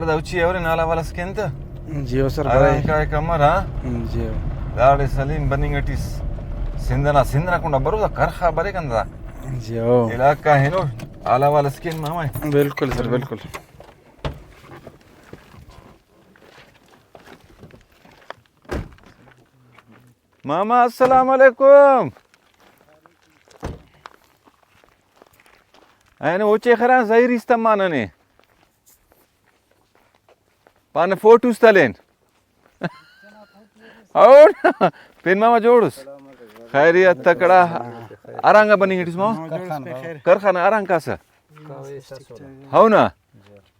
Uci euro nala wala skenta. Geo sir. Ara ka kamara. Geo. Dade Salim Baningatis. Sindana kunda baruda karha bare kanda. Geo. इलाका है no आला वाला skin मामा है बिल्कुल sir बिल्कुल मामा अस्सलाम वालेकुम अने ओचे खरा जाहिर इस्तमाना ने पाने फोटोस तलेन और पेन मामा जोड़स खैरियत तकड़ा आरांगा बनी हिटिस मामा करखाना आरांग कासा हो ना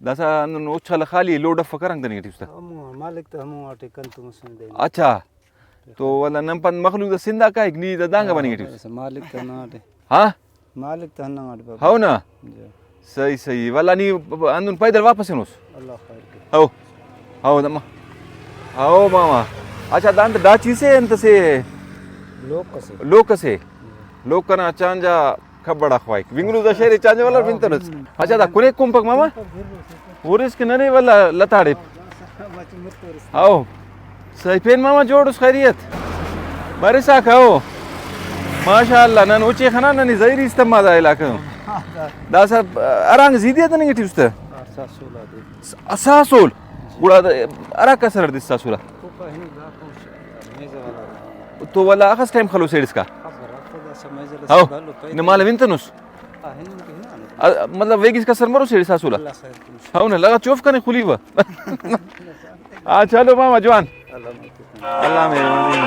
दसा उछल खाली लोड ऑफ करंग दनी हिटिस मालिक तो हम आटे कंतु मसन दे अच्छा तो वाला नंपन मखलूक सिंधा का एक नी दांगा बनी हिटिस मालिक तो ना आटे हां मालिक तो ना आटे हो ना सही सही वाला नी अंदुन पैदल वापस नोस अल्लाह खैर के हो हो दमा हो मामा अच्छा दांत डाची से अंत से लोक कसे लोक कना चांजा खबड़ा खवाई विंगलू दा शहर चांजा वाला विंतरच अच्छा दा कुने कुंपक मामा ओरिस के नने वाला लताड़े आओ सही पेन मामा जोड़स खैरियत बारे सा खाओ माशाअल्लाह नन ऊंचे खाना ननी जाहिर इस्तेमा दा इलाका दा सब अरंग जीदिया तने गिटिस त असासोल गुड़ा अरा कसर दिस सासुला तो वाला आखस टाइम खलो सेड्स का आओ न माल विंतनुस मतलब वेगिस का सरमरो सेड सासुला हाउ न लगा चोफ कने खुली व आ चलो मामा जवान अल्लाह मेहरबानी